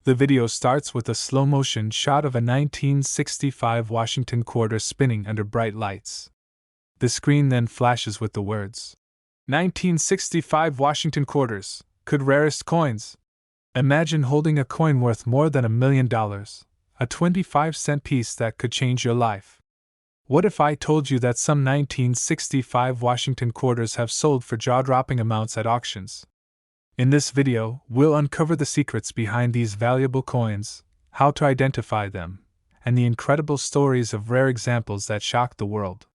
The video starts with a slow-motion shot of a 1965 Washington quarter spinning under bright lights. The screen then flashes with the words, 1965 Washington quarters, could rarest coins. Imagine holding a coin worth more than $1 million, a 25-cent piece that could change your life. What if I told you that some 1965 Washington quarters have sold for jaw-dropping amounts at auctions? In this video, we'll uncover the secrets behind these valuable coins, how to identify them, and the incredible stories of rare examples that shock the world.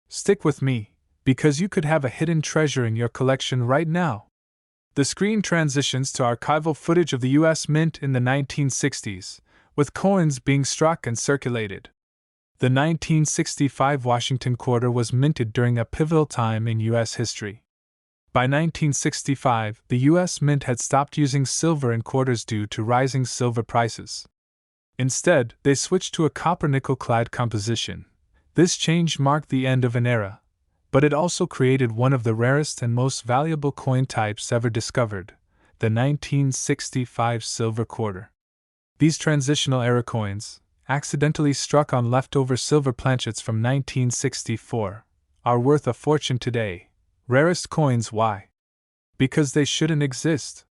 Stick with me, because you could have a hidden treasure in your collection right now. The screen transitions to archival footage of the U.S. Mint in the 1960s, with coins being struck and circulated. The 1965 Washington quarter was minted during a pivotal time in U.S. history. By 1965, the U.S. Mint had stopped using silver in quarters due to rising silver prices. Instead, they switched to a copper-nickel-clad composition. This change marked the end of an era, but it also created one of the rarest and most valuable coin types ever discovered, the 1965 silver quarter. These transitional era coins, accidentally struck on leftover silver planchets from 1964, are worth a fortune today. Rarest coins, why? Because they shouldn't exist.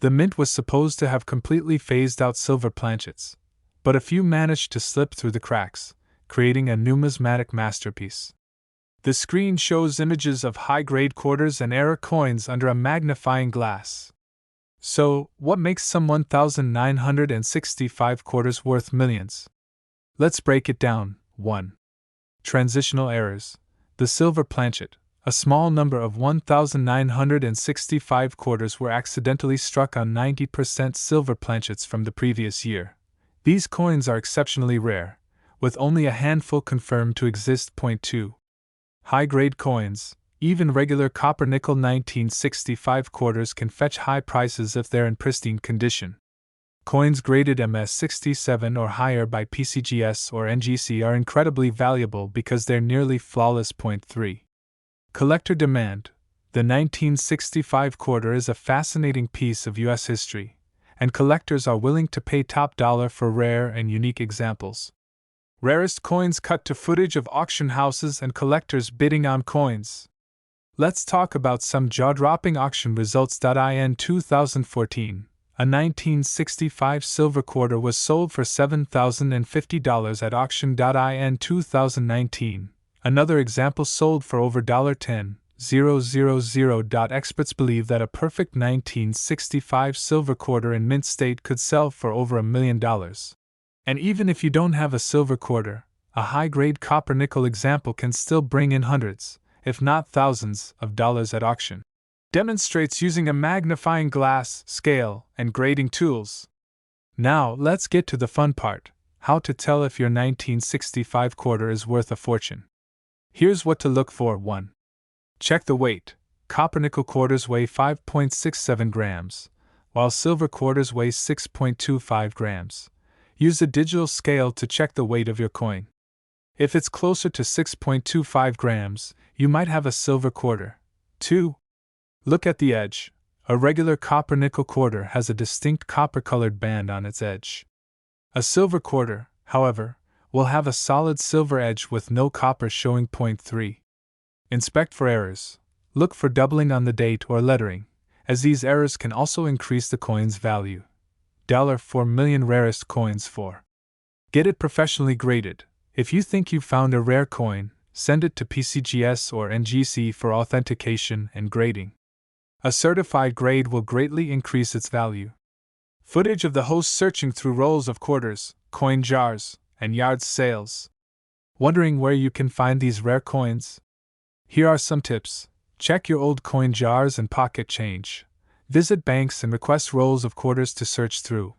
The mint was supposed to have completely phased out silver planchets, but a few managed to slip through the cracks, creating a numismatic masterpiece. The screen shows images of high-grade quarters and era coins under a magnifying glass. So, what makes some 1,965 quarters worth millions? Let's break it down. 1. Transitional errors. The silver planchet. A small number of 1,965 quarters were accidentally struck on 90% silver planchets from the previous year. These coins are exceptionally rare, with only a handful confirmed to exist. 2. High-grade coins. Even regular copper-nickel 1965 quarters can fetch high prices if they're in pristine condition. Coins graded MS67 or higher by PCGS or NGC are incredibly valuable because they're nearly flawless. 3. Collector demand. The 1965 quarter is a fascinating piece of U.S. history, and collectors are willing to pay top dollar for rare and unique examples. Rarest coins cut to footage of auction houses and collectors bidding on coins. Let's talk about some jaw-dropping auction results. In 2014, a 1965 silver quarter was sold for $7,050 at auction. In 2019, another example sold for over $10,000. Experts believe that a perfect 1965 silver quarter in mint state could sell for over $1 million. And even if you don't have a silver quarter, a high-grade copper-nickel example can still bring in hundreds, if not thousands, of dollars at auction. Demonstrates using a magnifying glass, scale, and grading tools. Now, let's get to the fun part: how to tell if your 1965 quarter is worth a fortune. Here's what to look for. 1. Check the weight. Copper-nickel quarters weigh 5.67 grams, while silver quarters weigh 6.25 grams. Use a digital scale to check the weight of your coin. If it's closer to 6.25 grams, you might have a silver quarter. 2. Look at the edge. A regular copper-nickel quarter has a distinct copper-colored band on its edge. A silver quarter, however, will have a solid silver edge with no copper showing. 3. Inspect for errors. Look for doubling on the date or lettering, as these errors can also increase the coin's value. $4 million rarest coins. 4. Get it professionally graded. If you think you've found a rare coin, send it to PCGS or NGC for authentication and grading. A certified grade will greatly increase its value. Footage of the host searching through rolls of quarters, coin jars, and yard sales. Wondering where you can find these rare coins? Here are some tips. Check your old coin jars and pocket change. Visit banks and request rolls of quarters to search through.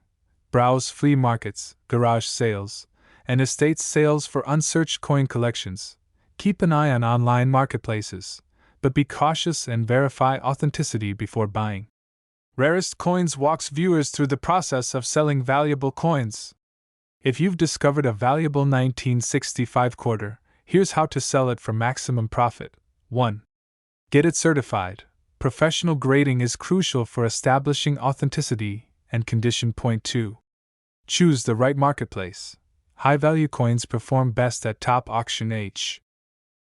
Browse flea markets, garage sales, and estate sales for unsearched coin collections. Keep an eye on online marketplaces, but be cautious and verify authenticity before buying. Rarest Coins walks viewers through the process of selling valuable coins. If you've discovered a valuable 1965 quarter, here's how to sell it for maximum profit. 1. Get it certified. Professional grading is crucial for establishing authenticity, and condition. Point 2. Choose the right marketplace. High-value coins perform best at top auction.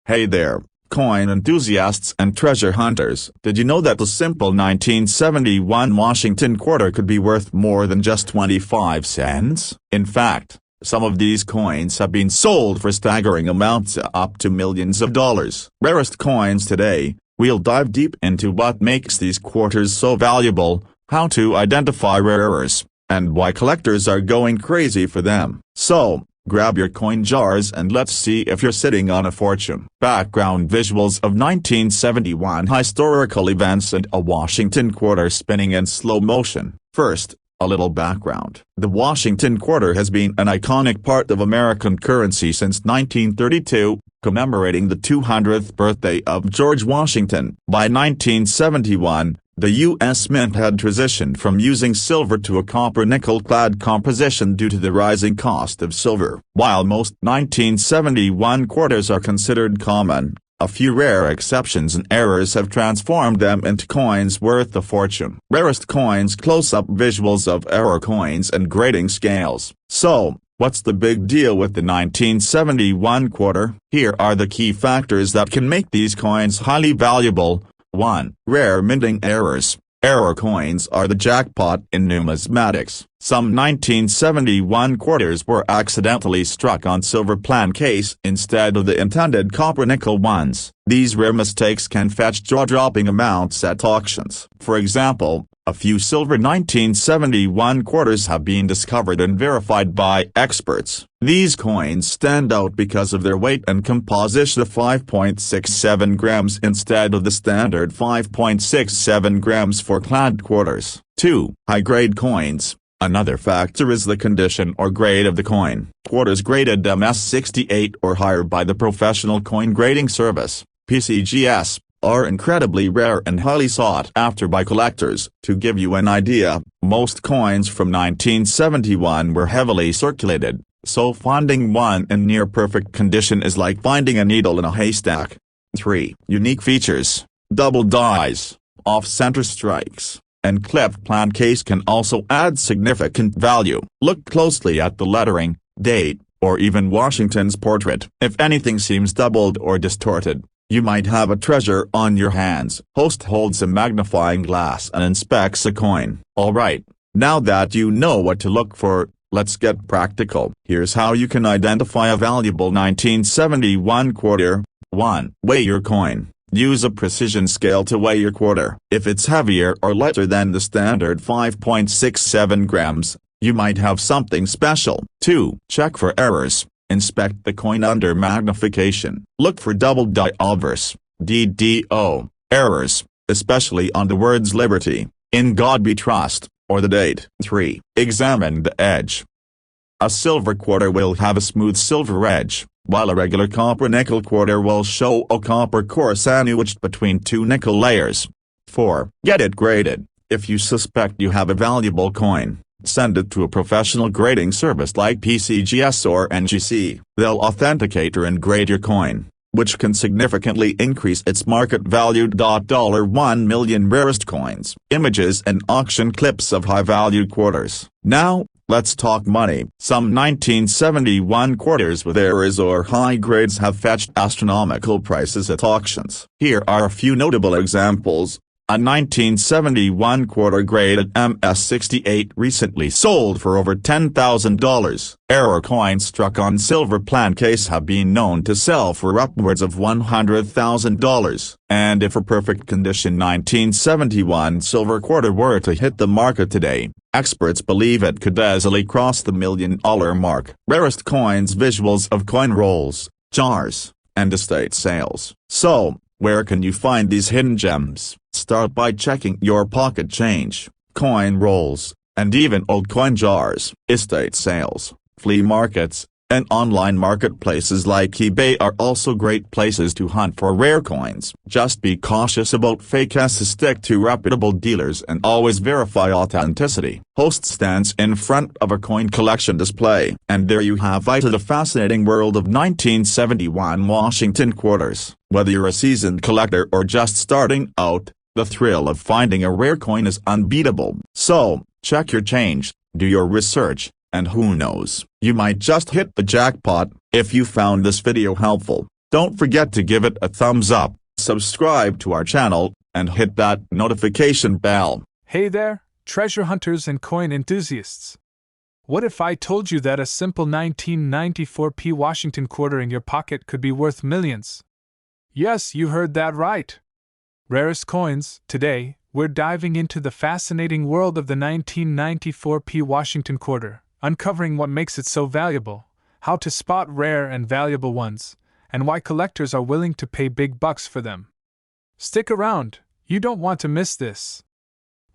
Hey there, coin enthusiasts and treasure hunters. Did you know that the simple 1971 Washington quarter could be worth more than just 25 cents? In fact, some of these coins have been sold for staggering amounts up to millions of dollars. Rarest coins today. We'll dive deep into what makes these quarters so valuable, how to identify rarers, and why collectors are going crazy for them. So, grab your coin jars and let's see if you're sitting on a fortune. Background visuals of 1971 historical events and a Washington quarter spinning in slow motion. First, a little background. The Washington quarter has been an iconic part of American currency since 1932, commemorating the 200th birthday of George Washington. By 1971, the U.S. Mint had transitioned from using silver to a copper-nickel-clad composition due to the rising cost of silver. While most 1971 quarters are considered common, a few rare exceptions and errors have transformed them into coins worth a fortune. Rarest coins. Close-up visuals of error coins and grading scales. So, what's the big deal with the 1971 quarter? Here are the key factors that can make these coins highly valuable. 1. Rare minting errors. Error coins are the jackpot in numismatics. Some 1971 quarters were accidentally struck on silver plan case instead of the intended copper-nickel ones. These rare mistakes can fetch jaw-dropping amounts at auctions. For example, a few silver 1971 quarters have been discovered and verified by experts. These coins stand out because of their weight and composition of 5.67 grams instead of the standard 5.67 grams for clad quarters. 2. High-grade coins. Another factor is the condition or grade of the coin. Quarters graded MS68 or higher by the Professional Coin Grading Service, PCGS, are incredibly rare and highly sought after by collectors. To give you an idea, most coins from 1971 were heavily circulated, so finding one in near-perfect condition is like finding a needle in a haystack. 3. Unique features. Double dies, off-center strikes, and clipped plan case can also add significant value. Look closely at the lettering, date, or even Washington's portrait. If anything seems doubled or distorted, you might have a treasure on your hands. Host holds a magnifying glass and inspects a coin. Alright, now that you know what to look for, let's get practical. Here's how you can identify a valuable 1971 quarter. 1. Weigh your coin. Use a precision scale to weigh your quarter. If it's heavier or lighter than the standard 5.67 grams, you might have something special. 2. Check for errors. Inspect the coin under magnification. Look for double die obverse, DDO, errors, especially on the words Liberty, In God We Trust, or the date. 3. Examine the edge. A silver quarter will have a smooth silver edge, while a regular copper-nickel quarter will show a copper core sandwiched between two nickel layers. 4. Get it graded. If you suspect you have a valuable coin, send it to a professional grading service like PCGS or NGC. They'll authenticate and grade your coin, which can significantly increase its market value. $1 million rarest coins. Images and auction clips of high-value quarters. Now, let's talk money. Some 1971 quarters with errors or high grades have fetched astronomical prices at auctions. Here are a few notable examples. A 1971 quarter graded MS68 recently sold for over $10,000. Error coins struck on silver plan case have been known to sell for upwards of $100,000. And if a perfect condition 1971 silver quarter were to hit the market today, experts believe it could easily cross the $1 million mark. Rarest coins. Visuals of coin rolls, jars, and estate sales. So, where can you find these hidden gems? Start by checking your pocket change, coin rolls, and even old coin jars. Estate sales, flea markets, and online marketplaces like eBay are also great places to hunt for rare coins. Just be cautious about fakes. Stick to reputable dealers and always verify authenticity. Host stands in front of a coin collection display. And there you have it, the fascinating world of 1971 Washington quarters. Whether you're a seasoned collector or just starting out, the thrill of finding a rare coin is unbeatable. So, Check your change, do your research, and who knows, you might just hit the jackpot. If you found this video helpful, don't forget to give it a thumbs up, subscribe to our channel, and hit that notification bell. Hey there, treasure hunters and coin enthusiasts. What if I told you that a simple 1994 Washington quarter in your pocket could be worth millions? Yes, you heard that right. Rarest coins. Today, we're diving into the fascinating world of the 1994 Washington quarter, uncovering what makes it so valuable, how to spot rare and valuable ones, and why collectors are willing to pay big bucks for them. Stick around, you don't want to miss this.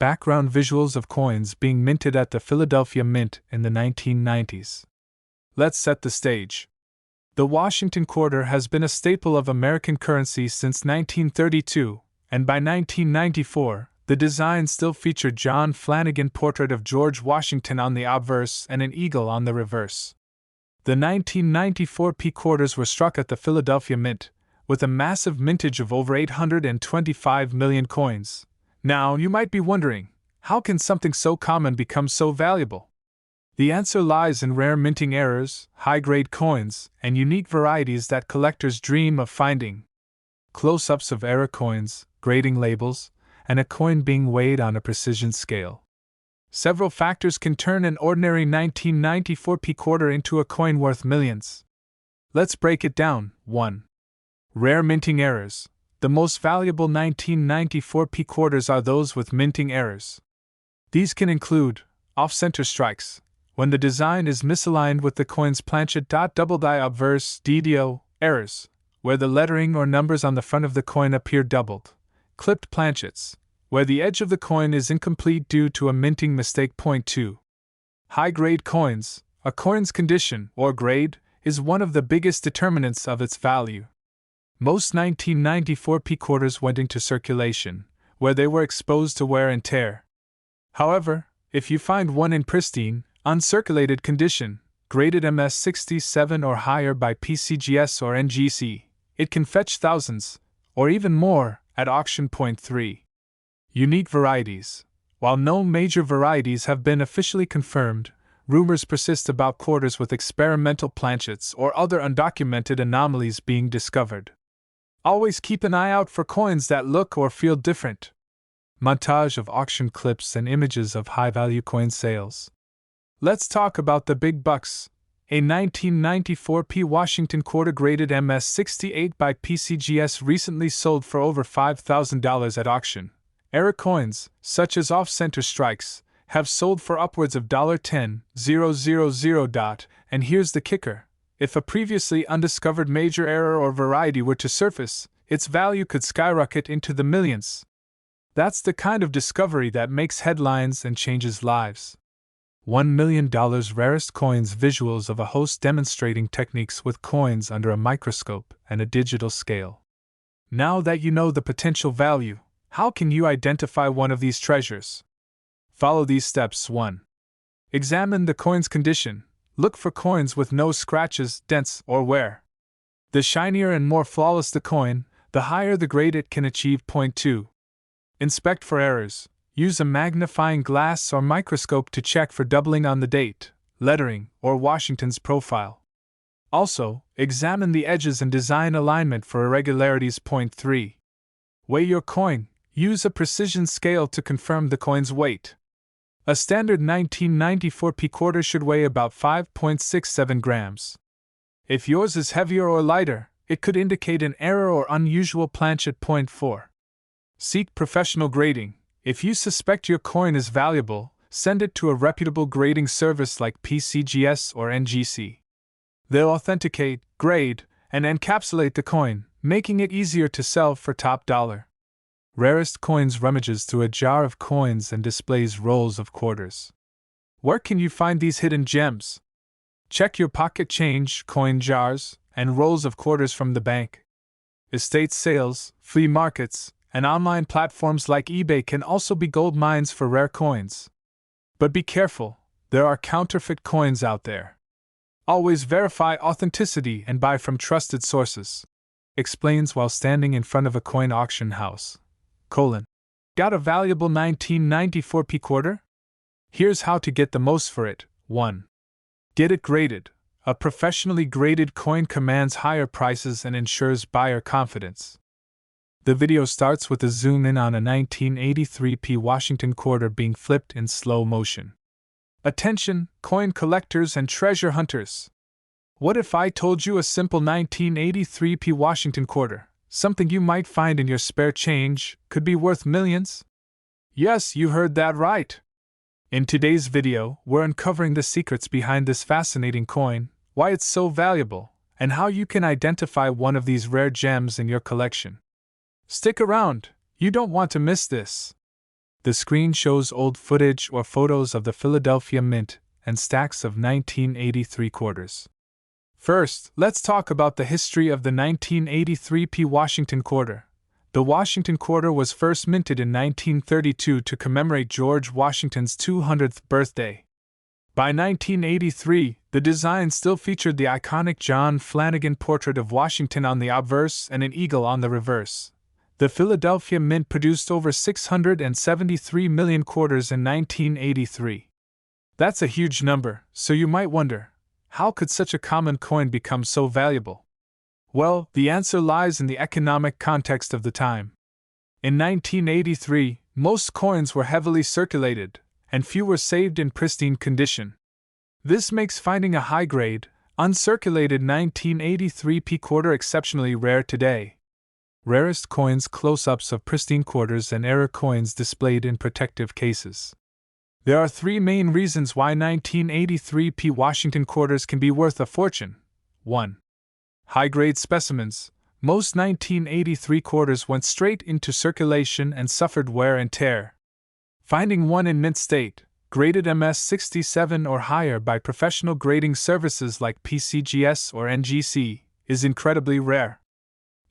Background visuals of coins being minted at the Philadelphia Mint in the 1990s. Let's set the stage. The Washington quarter has been a staple of American currency since 1932, and by 1994, the design still featured John Flanagan portrait of George Washington on the obverse and an eagle on the reverse. The 1994 quarters were struck at the Philadelphia Mint, with a massive mintage of over 825 million coins. Now, you might be wondering, how can something so common become so valuable? The answer lies in rare minting errors, high-grade coins, and unique varieties that collectors dream of finding. Close-ups of error coins, grading labels, and a coin being weighed on a precision scale. Several factors can turn an ordinary 1994 quarter into a coin worth millions. Let's break it down. 1. Rare minting errors. The most valuable 1994 quarters are those with minting errors. These can include off-center strikes, when the design is misaligned with the coin's planchet. Double die obverse DDO errors, where the lettering or numbers on the front of the coin appear doubled. Clipped planchets, where the edge of the coin is incomplete due to a minting mistake. 2. High-grade coins. A coin's condition, or grade, is one of the biggest determinants of its value. Most 1994 quarters went into circulation, where they were exposed to wear and tear. However, if you find one in pristine, uncirculated condition, graded MS67 or higher by PCGS or NGC, it can fetch thousands, or even more, at auction. 3. Unique varieties. While no major varieties have been officially confirmed, rumors persist about quarters with experimental planchets or other undocumented anomalies being discovered. Always keep an eye out for coins that look or feel different. Montage of auction clips and images of high-value coin sales. Let's talk about the big bucks. A 1994 Washington quarter graded MS68 by PCGS recently sold for over $5,000 at auction. Error coins, such as off-center strikes, have sold for upwards of $10,000. And here's the kicker. If a previously undiscovered major error or variety were to surface, its value could skyrocket into the millions. That's the kind of discovery that makes headlines and changes lives. $1 million rarest coins. Visuals of a host demonstrating techniques with coins under a microscope and a digital scale. Now that you know the potential value, how can you identify one of these treasures? Follow these steps. 1. Examine the coin's condition. Look for coins with no scratches, dents, or wear. The shinier and more flawless the coin, the higher the grade it can achieve. 2. Inspect for errors. Use a magnifying glass or microscope to check for doubling on the date, lettering, or Washington's profile. Also, examine the edges and design alignment for irregularities. 3. Weigh your coin. Use a precision scale to confirm the coin's weight. A standard 1994 quarter should weigh about 5.67 grams. If yours is heavier or lighter, it could indicate an error or unusual planchet. 4. Seek professional grading. If you suspect your coin is valuable, send it to a reputable grading service like PCGS or NGC. They'll authenticate, grade, and encapsulate the coin, making it easier to sell for top dollar. Rarest coins. Rummages through a jar of coins and displays rolls of quarters. Where can you find these hidden gems? Check your pocket change, coin jars, and rolls of quarters from the bank. Estate sales, flea markets, and online platforms like eBay can also be gold mines for rare coins. But be careful, there are counterfeit coins out there. Always verify authenticity and buy from trusted sources. Explains while standing in front of a coin auction house. Got a valuable 1994 quarter? Here's how to get the most for it. 1. Get it graded. A professionally graded coin commands higher prices and ensures buyer confidence. The video starts with a zoom in on a 1983p Washington quarter being flipped in slow motion. Attention, coin collectors and treasure hunters! What if I told you a simple 1983p Washington quarter, something you might find in your spare change, could be worth millions? Yes, you heard that right! In today's video, we're uncovering the secrets behind this fascinating coin, why it's so valuable, and how you can identify one of these rare gems in your collection. Stick around, you don't want to miss this. The screen shows old footage or photos of the Philadelphia Mint and stacks of 1983 quarters. First, let's talk about the history of the 1983p Washington quarter. The Washington quarter was first minted in 1932 to commemorate George Washington's 200th birthday. By 1983, the design still featured the iconic John Flanagan portrait of Washington on the obverse and an eagle on the reverse. The Philadelphia Mint produced over 673 million quarters in 1983. That's a huge number, so you might wonder, how could such a common coin become so valuable? Well, the answer lies in the economic context of the time. In 1983, most coins were heavily circulated, and few were saved in pristine condition. This makes finding a high-grade, uncirculated 1983p quarter exceptionally rare today. Rarest coins: close-ups of pristine quarters and error coins displayed in protective cases. There are three main reasons why 1983p Washington quarters can be worth a fortune. 1. High-grade specimens. Most 1983 quarters went straight into circulation and suffered wear and tear. Finding one in mint state, graded MS67 or higher by professional grading services like PCGS or NGC, is incredibly rare.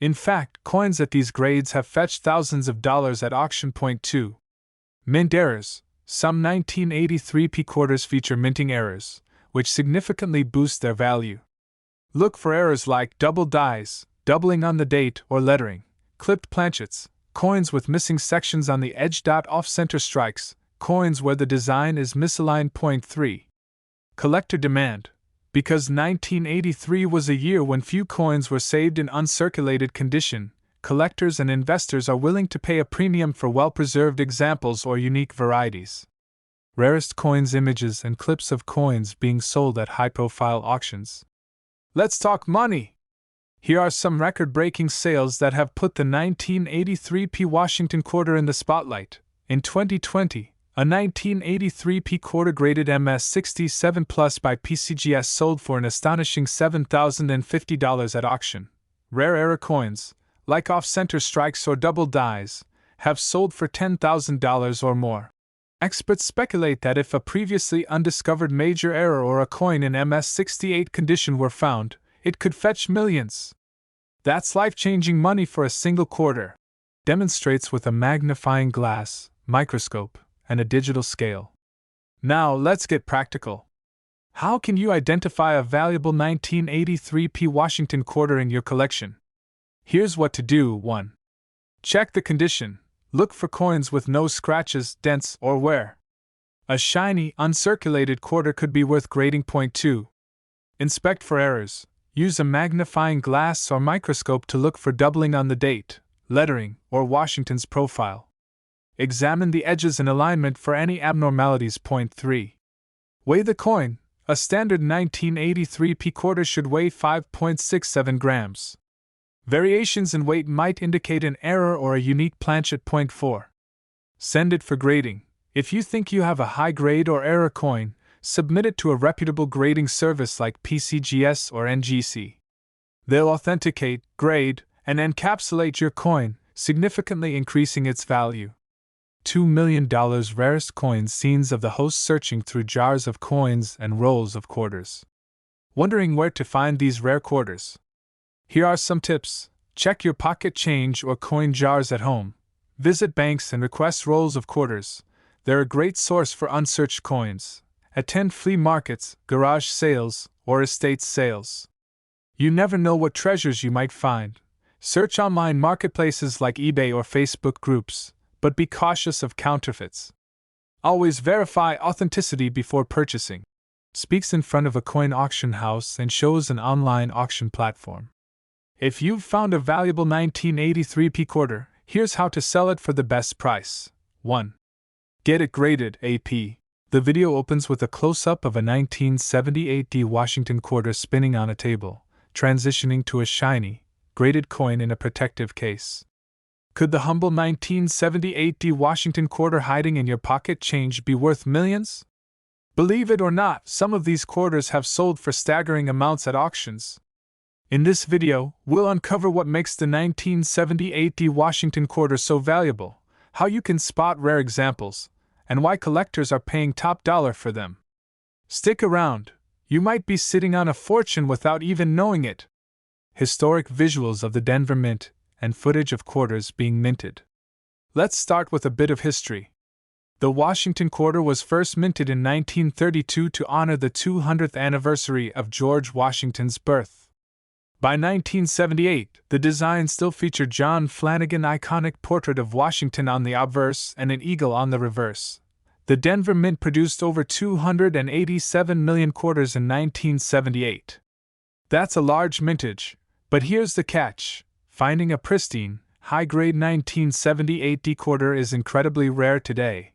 In fact, coins at these grades have fetched thousands of dollars at auction. 2. Mint errors. Some 1983p quarters feature minting errors, which significantly boost their value. Look for errors like double dies, doubling on the date or lettering, clipped planchets, coins with missing sections on the edge. Off-center strikes, coins where the design is misaligned. 3. Collector demand. Because 1983 was a year when few coins were saved in uncirculated condition, collectors and investors are willing to pay a premium for well-preserved examples or unique varieties. Rarest coins: images and clips of coins being sold at high-profile auctions. Let's talk money! Here are some record-breaking sales that have put the 1983p Washington quarter in the spotlight. In 2020, a 1983p quarter graded MS67 Plus by PCGS sold for an astonishing $7,050 at auction. Rare error coins, like off-center strikes or double dies, have sold for $10,000 or more. Experts speculate that if a previously undiscovered major error or a coin in MS68 condition were found, it could fetch millions. That's life-changing money for a single quarter. Demonstrates with a magnifying glass, microscope, and a digital scale. Now let's get practical. How can you identify a valuable 1983p Washington quarter in your collection? Here's what to do. 1. Check the condition. Look for coins with no scratches, dents, or wear. A shiny, uncirculated quarter could be worth grading. 2. Inspect for errors. Use a magnifying glass or microscope to look for doubling on the date, lettering, or Washington's profile. Examine the edges and alignment for any abnormalities. 3. Weigh the coin. A standard 1983p quarter should weigh 5.67 grams. Variations in weight might indicate an error or a unique planchet. 4. Send it for grading. If you think you have a high grade or error coin, submit it to a reputable grading service like PCGS or NGC. They'll authenticate, grade, and encapsulate your coin, significantly increasing its value. $2 million rarest coins. Scenes of the host searching through jars of coins and rolls of quarters. Wondering where to find these rare quarters? Here are some tips. Check your pocket change or coin jars at home. Visit banks and request rolls of quarters. They're a great source for unsearched coins. Attend flea markets, garage sales, or estate sales. You never know what treasures you might find. Search online marketplaces like eBay or Facebook groups, but be cautious of counterfeits. Always verify authenticity before purchasing. Speaks in front of a coin auction house and shows an online auction platform. If you've found a valuable 1983 p quarter, here's how to sell it for the best price. 1. Get it graded, AP. The video opens with a close-up of a 1978 D Washington quarter spinning on a table, transitioning to a shiny, graded coin in a protective case. Could the humble 1978 D Washington quarter hiding in your pocket change be worth millions? Believe it or not, some of these quarters have sold for staggering amounts at auctions. In this video, we'll uncover what makes the 1978 D Washington quarter so valuable, how you can spot rare examples, and why collectors are paying top dollar for them. Stick around, you might be sitting on a fortune without even knowing it. Historic visuals of the Denver Mint, and footage of quarters being minted. Let's start with a bit of history. The Washington quarter was first minted in 1932 to honor the 200th anniversary of George Washington's birth. By 1978, the design still featured John Flanagan's iconic portrait of Washington on the obverse and an eagle on the reverse. The Denver Mint produced over 287 million quarters in 1978. That's a large mintage, but here's the catch: finding a pristine, high-grade 1978 D quarter is incredibly rare today.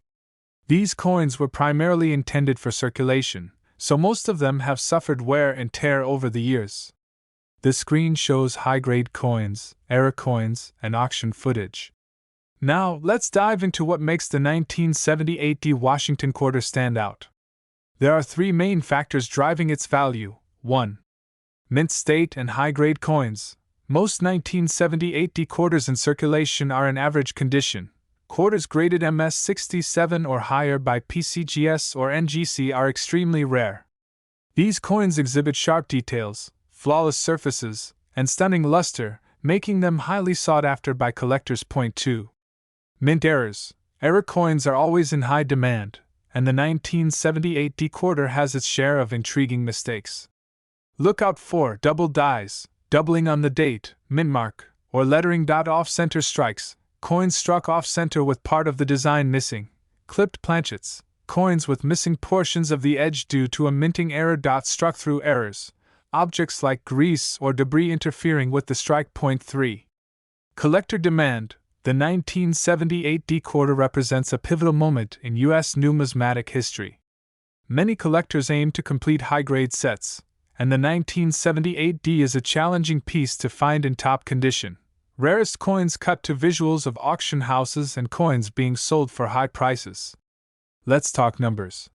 These coins were primarily intended for circulation, so most of them have suffered wear and tear over the years. The screen shows high-grade coins, era coins, and auction footage. Now, let's dive into what makes the 1978 D Washington quarter stand out. There are three main factors driving its value. 1. Mint state and high-grade coins. Most 1978 D quarters in circulation are in average condition. Quarters graded MS67 or higher by PCGS or NGC are extremely rare. These coins exhibit sharp details, flawless surfaces, and stunning luster, making them highly sought after by collectors. 2. Mint errors. Error coins are always in high demand, and the 1978 D quarter has its share of intriguing mistakes. Look out for double dies, doubling on the date, mint mark, or lettering. Off-center strikes, coins struck off-center with part of the design missing, clipped planchets, coins with missing portions of the edge due to a minting error. Struck through errors, objects like grease or debris interfering with the strike. 3. Collector demand. The 1978 D quarter represents a pivotal moment in U.S. numismatic history. Many collectors aim to complete high-grade sets, and the 1978 D is a challenging piece to find in top condition. Rarest coins cut to visuals of auction houses and coins being sold for high prices. Let's talk numbers.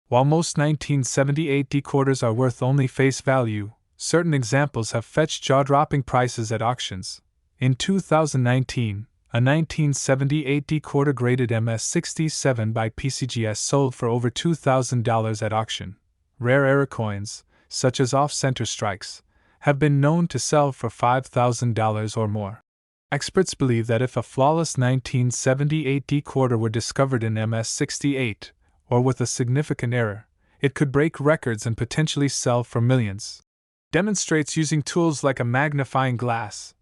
While most 1978 D quarters are worth only face value, certain examples have fetched jaw-dropping prices at auctions. In 2019, a 1978 D quarter graded MS67 by PCGS sold for over $2,000 at auction. Rare era coins, such as off-center strikes, have been known to sell for $5,000 or more. Experts believe that if a flawless 1978 D quarter were discovered in MS68, or with a significant error, it could break records and potentially sell for millions. Demonstrates using tools like a magnifying glass,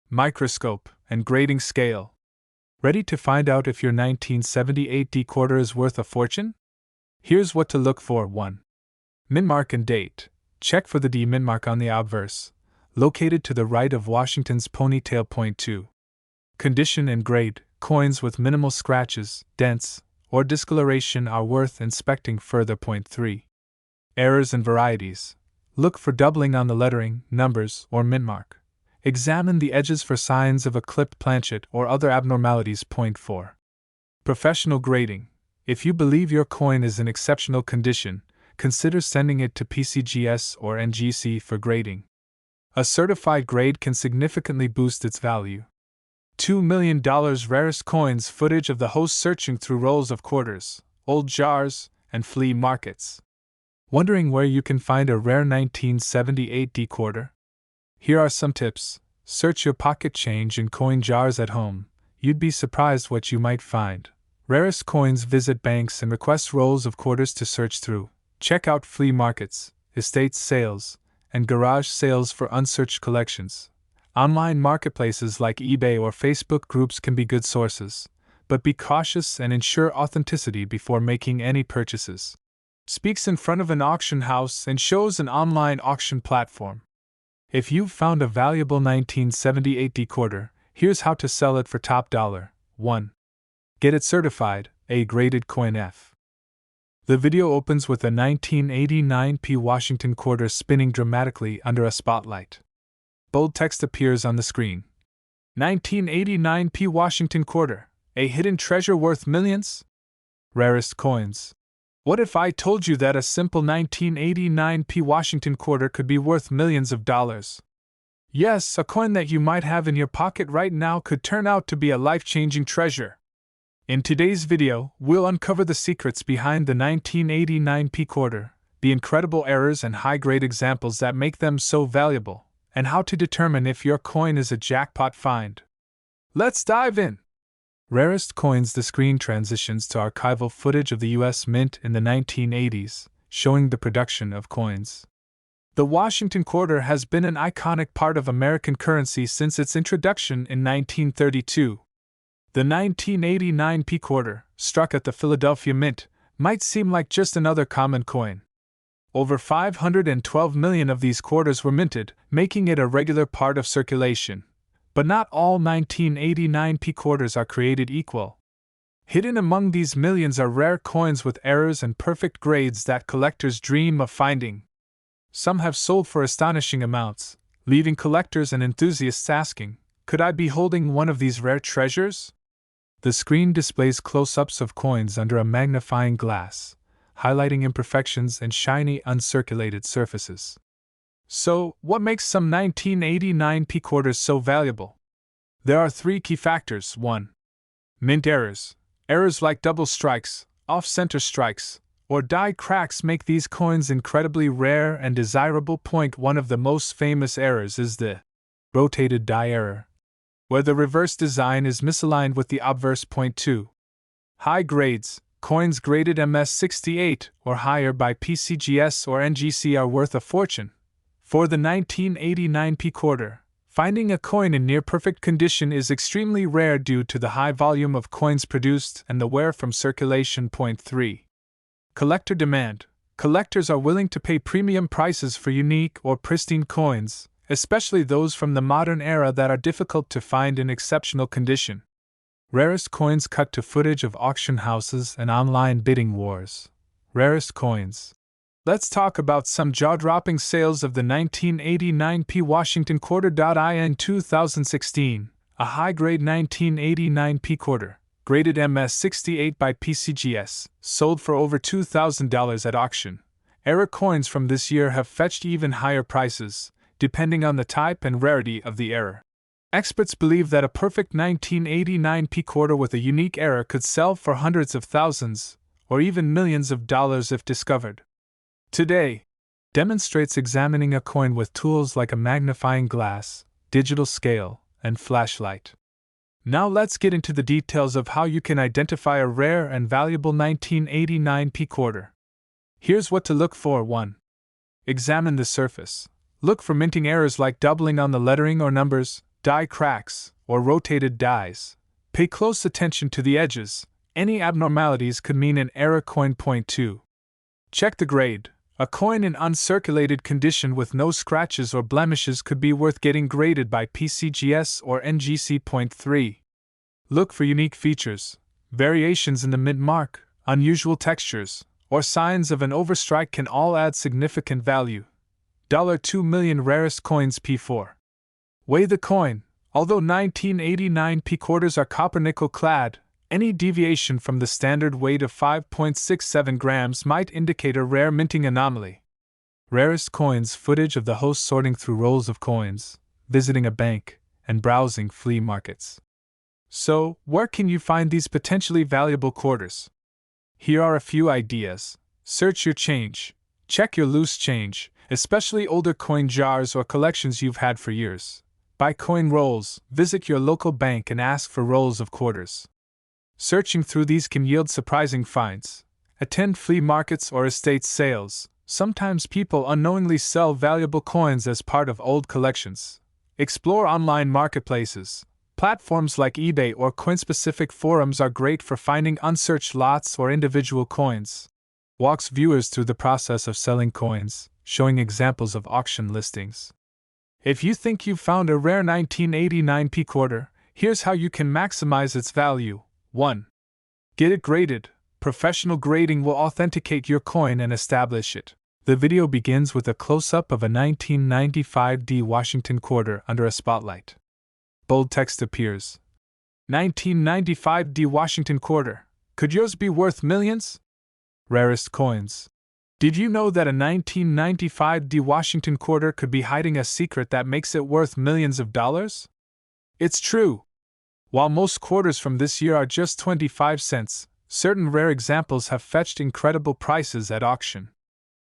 microscope, and grading scale. Ready to find out if your 1978 D quarter is worth a fortune? Here's what to look for. 1. Mint mark and date. Check for the D mint mark on the obverse, located to the right of Washington's ponytail. 2. Condition and grade. Coins with minimal scratches, dents, or discoloration are worth inspecting further. 3. Errors and varieties. Look for doubling on the lettering, numbers, or mint mark. Examine the edges for signs of a clipped planchet or other abnormalities. 4. Professional grading. If you believe your coin is in exceptional condition, consider sending it to PCGS or NGC for grading. A certified grade can significantly boost its value. $2 million rarest coins. Footage of the host searching through rolls of quarters, old jars, and flea markets. Wondering where you can find a rare 1978 D quarter? Here are some tips. Search your pocket change in coin jars at home. You'd be surprised what you might find. Rarest coins. Visit banks and request rolls of quarters to search through. Check out flea markets, estate sales, and garage sales for unsearched collections. Online marketplaces like eBay or Facebook groups can be good sources, but be cautious and ensure authenticity before making any purchases. Speaks in front of an auction house and shows an online auction platform. If you've found a valuable 1978 D-quarter, here's how to sell it for top dollar. 1. Get it certified, A-graded coin F. The video opens with a 1989 P Washington quarter spinning dramatically under a spotlight. Bold text appears on the screen. 1989 P Washington quarter, a hidden treasure worth millions? Rarest coins. What if I told you that a simple 1989 P Washington quarter could be worth millions of dollars? Yes, a coin that you might have in your pocket right now could turn out to be a life-changing treasure. In today's video, we'll uncover the secrets behind the 1989 P quarter, the incredible errors and high-grade examples that make them so valuable, and how to determine if your coin is a jackpot find. Let's dive in! Rarest coins. The screen transitions to archival footage of the U.S. Mint in the 1980s, showing the production of coins. The Washington quarter has been an iconic part of American currency since its introduction in 1932. The 1989 P quarter, struck at the Philadelphia Mint, might seem like just another common coin. Over 512 million of these quarters were minted, making it a regular part of circulation. But not all 1989 P quarters are created equal. Hidden among these millions are rare coins with errors and perfect grades that collectors dream of finding. Some have sold for astonishing amounts, leaving collectors and enthusiasts asking, could I be holding one of these rare treasures? The screen displays close-ups of coins under a magnifying glass, highlighting imperfections and shiny, uncirculated surfaces. So, what makes some 1989 P quarters so valuable? There are 3 key factors. 1. Mint errors. Errors like double strikes, off-center strikes, or die cracks make these coins incredibly rare and desirable. 1. Of the most famous errors is the rotated die error, where the reverse design is misaligned with the obverse. 2. High grades. Coins graded MS68 or higher by PCGS or NGC are worth a fortune. For the 1989 P quarter, finding a coin in near-perfect condition is extremely rare due to the high volume of coins produced and the wear from circulation. 3. Collector demand. Collectors are willing to pay premium prices for unique or pristine coins, especially those from the modern era that are difficult to find in exceptional condition. Rarest coins. Cut to footage of auction houses and online bidding wars. Rarest coins. Let's talk about some jaw-dropping sales of the 1989 P Washington quarter. In 2016, a high-grade 1989 P quarter, graded MS68 by PCGS, sold for over $2,000 at auction. Error coins from this year have fetched even higher prices, depending on the type and rarity of the error. Experts believe that a perfect 1989 P quarter with a unique error could sell for hundreds of thousands, or even millions of dollars if discovered. Today demonstrates examining a coin with tools like a magnifying glass, digital scale, and flashlight. Now let's get into the details of how you can identify a rare and valuable 1989 P quarter. Here's what to look for. 1. Examine the surface. Look for minting errors like doubling on the lettering or numbers, die cracks, or rotated dies. Pay close attention to the edges. Any abnormalities could mean an error coin. 2. Check the grade. A coin in uncirculated condition with no scratches or blemishes could be worth getting graded by PCGS or NGC. 3. Look for unique features. Variations in the mint mark, unusual textures, or signs of an overstrike can all add significant value. $2 million. Rarest coins. P4. Weigh the coin. Although 1989 P quarters are copper nickel clad, any deviation from the standard weight of 5.67 grams might indicate a rare minting anomaly. Rarest coins. Footage of the host sorting through rolls of coins, visiting a bank, and browsing flea markets. So, where can you find these potentially valuable quarters? Here are a few ideas. Search your change. Check your loose change, especially older coin jars or collections you've had for years. Buy coin rolls. Visit your local bank and ask for rolls of quarters. Searching through these can yield surprising finds. Attend flea markets or estate sales. Sometimes people unknowingly sell valuable coins as part of old collections. Explore online marketplaces. Platforms like eBay or coin-specific forums are great for finding unsearched lots or individual coins. Walks viewers through the process of selling coins, showing examples of auction listings. If you think you've found a rare 1989 P quarter, here's how you can maximize its value. 1. Get it graded. Professional grading will authenticate your coin and establish it. The video begins with a close-up of a 1995 D Washington quarter under a spotlight. Bold text appears. 1995 D Washington quarter. Could yours be worth millions? Rarest coins. Did you know that a 1995 D Washington quarter could be hiding a secret that makes it worth millions of dollars? It's true. While most quarters from this year are just 25 cents, certain rare examples have fetched incredible prices at auction.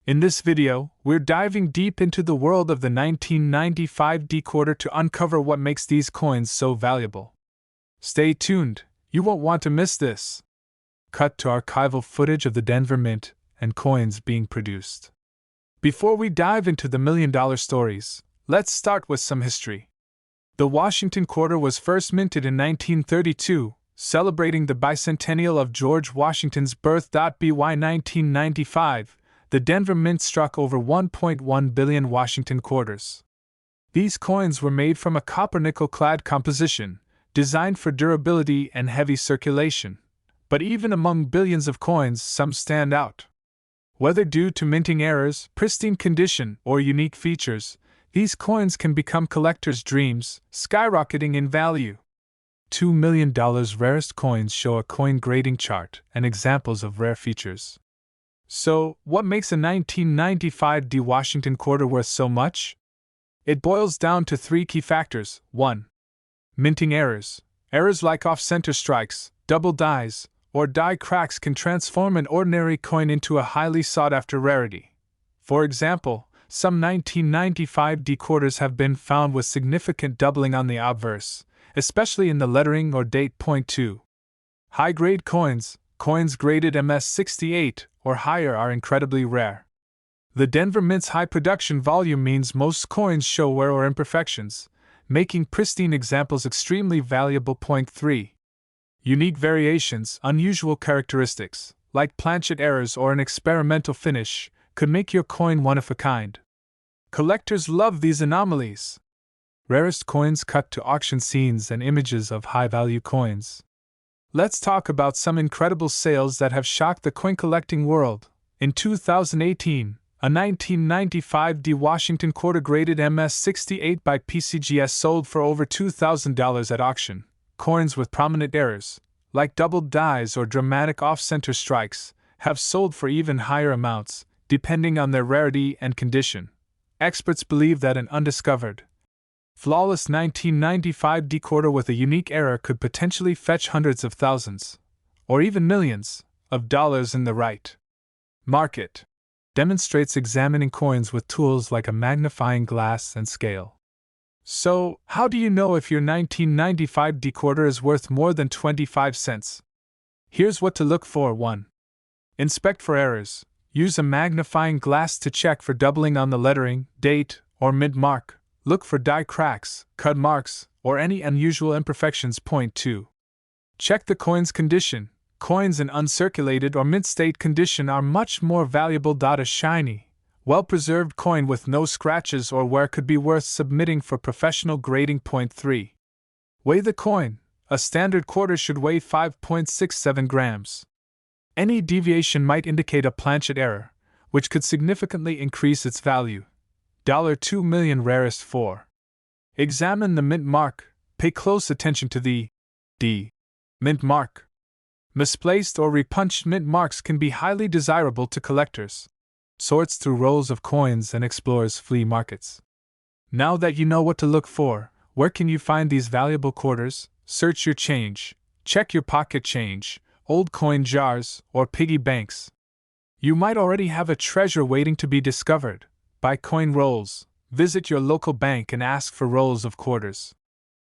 In this video, we're diving deep into the world of the 1995 D quarter to uncover what makes these coins so valuable. Stay tuned, you won't want to miss this. Cut to archival footage of the Denver Mint and coins being produced. Before we dive into the million-dollar stories, let's start with some history. The Washington quarter was first minted in 1932, celebrating the bicentennial of George Washington's birth. By 1995, the Denver Mint struck over 1.1 billion Washington quarters. These coins were made from a copper-nickel clad composition, designed for durability and heavy circulation. But even among billions of coins, some stand out. Whether due to minting errors, pristine condition, or unique features, these coins can become collectors' dreams, skyrocketing in value. $2 million rarest coins show a coin grading chart and examples of rare features. So, what makes a 1995 D Washington quarter worth so much? It boils down to three key factors. 1. Minting errors. Errors like off-center strikes, double dies, or die cracks can transform an ordinary coin into a highly sought-after rarity. For example, some 1995 D quarters have been found with significant doubling on the obverse, especially in the lettering or date. 2. High-grade coins. Coins graded MS-68 or higher are incredibly rare. The Denver Mint's high production volume means most coins show wear or imperfections, making pristine examples extremely valuable. 3. Unique variations, unusual characteristics, like planchet errors or an experimental finish, could make your coin one of a kind. Collectors love these anomalies. Rarest coins cut to auction scenes and images of high-value coins. Let's talk about some incredible sales that have shocked the coin collecting world. In 2018, a 1995 D Washington quarter graded MS-68 by PCGS sold for over $2,000 at auction. Coins with prominent errors, like doubled dies or dramatic off-center strikes, have sold for even higher amounts, depending on their rarity and condition. Experts believe that an undiscovered, flawless 1995 D quarter with a unique error could potentially fetch hundreds of thousands, or even millions, of dollars in the right market. Demonstrates examining coins with tools like a magnifying glass and scale. So, how do you know if your 1995 D quarter is worth more than 25 cents? Here's what to look for. 1. Inspect for errors. Use a magnifying glass to check for doubling on the lettering, date, or mint mark. Look for die cracks, cut marks, or any unusual imperfections. 2. Check the coin's condition. Coins in uncirculated or mint-state condition are much more valuable. A shiny, well-preserved coin with no scratches or wear could be worth submitting for professional grading. 3. Weigh the coin. A standard quarter should weigh 5.67 grams. Any deviation might indicate a planchet error, which could significantly increase its value. $2 million rarest. 4. Examine the mint mark. Pay close attention to the D mint mark. Misplaced or repunched mint marks can be highly desirable to collectors. Sorts through rolls of coins and explores flea markets. Now that you know what to look for, where can you find these valuable quarters? Search your change. Check your pocket change, old coin jars, or piggy banks. You might already have a treasure waiting to be discovered. Buy coin rolls. Visit your local bank and ask for rolls of quarters.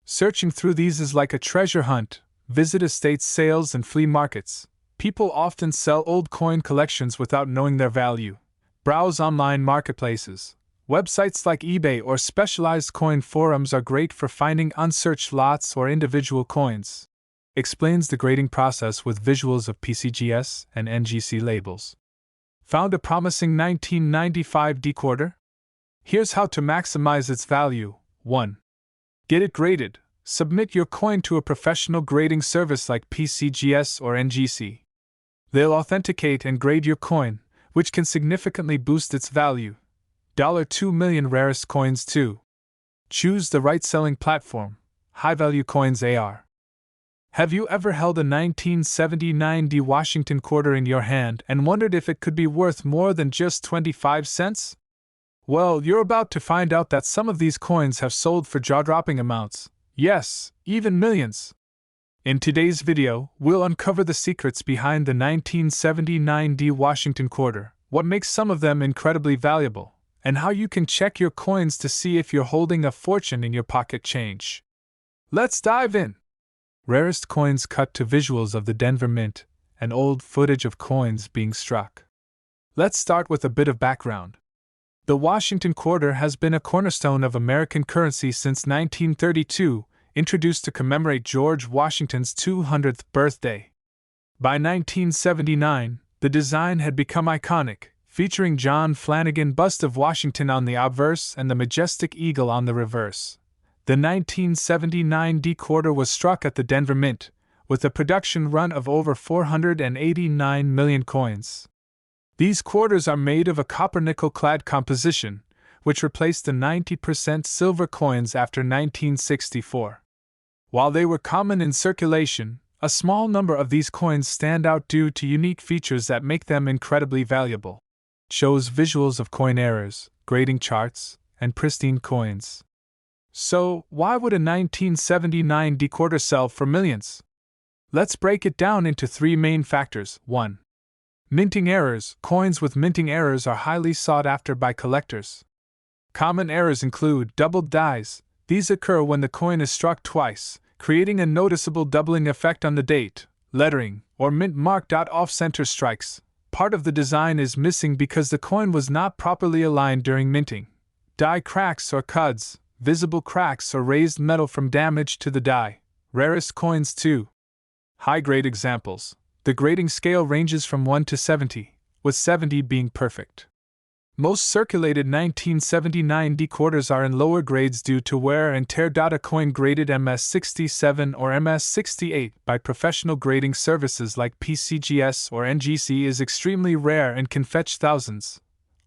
Searching through these is like a treasure hunt. Visit estate sales and flea markets. People often sell old coin collections without knowing their value. Browse online marketplaces. Websites like eBay or specialized coin forums are great for finding unsearched lots or individual coins. Explains the grading process with visuals of PCGS and NGC labels. Found a promising 1995 D quarter? Here's how to maximize its value. 1. Get it graded. Submit your coin to a professional grading service like PCGS or NGC. They'll authenticate and grade your coin, which can significantly boost its value. $2 million rarest coins 2. Choose the right selling platform. High value coins AR. Have you ever held a 1979 D Washington quarter in your hand and wondered if it could be worth more than just 25 cents? Well, you're about to find out that some of these coins have sold for jaw-dropping amounts. Yes, even millions. In today's video, we'll uncover the secrets behind the 1979 D Washington quarter, what makes some of them incredibly valuable, and how you can check your coins to see if you're holding a fortune in your pocket change. Let's dive in! Rarest coins cut to visuals of the Denver Mint, and old footage of coins being struck. Let's start with a bit of background. The Washington quarter has been a cornerstone of American currency since 1932, introduced to commemorate George Washington's 200th birthday. By 1979, the design had become iconic, featuring John Flanagan bust of Washington on the obverse and the majestic eagle on the reverse. The 1979 D quarter was struck at the Denver Mint, with a production run of over 489 million coins. These quarters are made of a copper-nickel clad composition, which replaced the 90% silver coins after 1964. While they were common in circulation, a small number of these coins stand out due to unique features that make them incredibly valuable. Shows visuals of coin errors, grading charts, and pristine coins. So, why would a 1979 D quarter sell for millions? Let's break it down into 3 main factors. 1. Minting errors. Coins with minting errors are highly sought after by collectors. Common errors include doubled dies. These occur when the coin is struck twice, creating a noticeable doubling effect on the date, lettering, or mint mark. Off-center strikes. Part of the design is missing because the coin was not properly aligned during minting. Die cracks or cuds. Visible cracks or raised metal from damage to the die. Rarest coins 2. High-grade examples. The grading scale ranges from 1 to 70, with 70 being perfect. Most circulated 1979 D quarters are in lower grades due to wear and tear. A coin graded MS67 or MS68 by professional grading services like PCGS or NGC is extremely rare and can fetch thousands,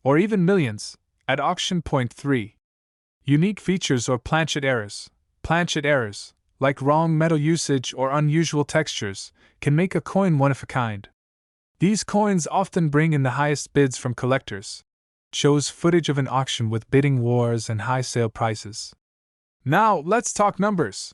or even millions, at auction. 3. Unique features or planchet errors. Planchet errors, like wrong metal usage or unusual textures, can make a coin one of a kind. These coins often bring in the highest bids from collectors. Shows footage of an auction with bidding wars and high sale prices. Now, let's talk numbers.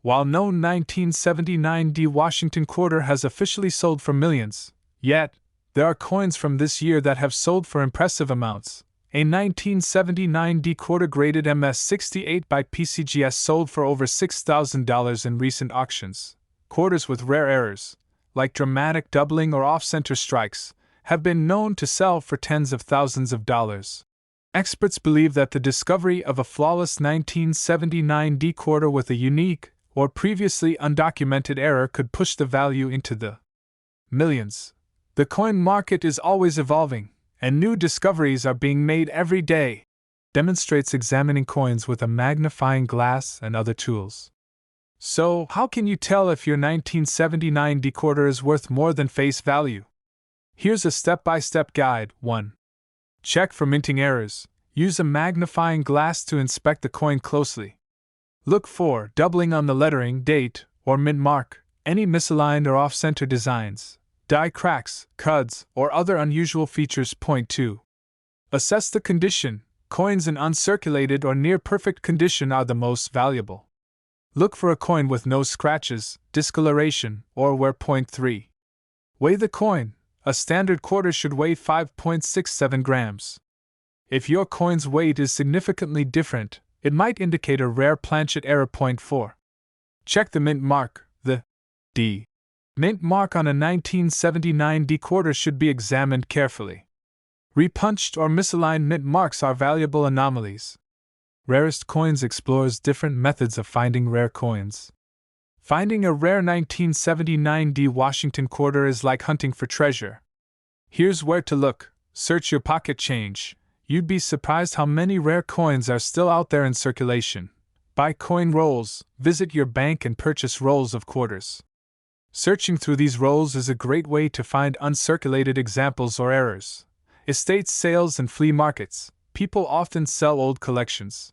While no 1979 D Washington quarter has officially sold for millions, yet, there are coins from this year that have sold for impressive amounts. A 1979 D quarter graded MS68 by PCGS sold for over $6,000 in recent auctions. Quarters with rare errors, like dramatic doubling or off-center strikes, have been known to sell for tens of thousands of dollars. Experts believe that the discovery of a flawless 1979 D quarter with a unique, or previously undocumented error could push the value into the millions. The coin market is always evolving, and new discoveries are being made every day. Demonstrates examining coins with a magnifying glass and other tools. So, how can you tell if your 1979 D quarter is worth more than face value? Here's a step-by-step guide. 1. Check for minting errors. Use a magnifying glass to inspect the coin closely. Look for doubling on the lettering, date, or mint mark, any misaligned or off-center designs, die cracks, cuds, or other unusual features. 2. Assess the condition. Coins in uncirculated or near-perfect condition are the most valuable. Look for a coin with no scratches, discoloration, or wear. 3. Weigh the coin. A standard quarter should weigh 5.67 grams. If your coin's weight is significantly different, it might indicate a rare planchet error. 4. Check the mint mark. The D mint mark on a 1979 D quarter should be examined carefully. Repunched or misaligned mint marks are valuable anomalies. Rarest Coins explores different methods of finding rare coins. Finding a rare 1979 D Washington quarter is like hunting for treasure. Here's where to look: search your pocket change. You'd be surprised how many rare coins are still out there in circulation. Buy coin rolls, visit your bank and purchase rolls of quarters. Searching through these rolls is a great way to find uncirculated examples or errors. Estate sales and flea markets. People often sell old collections.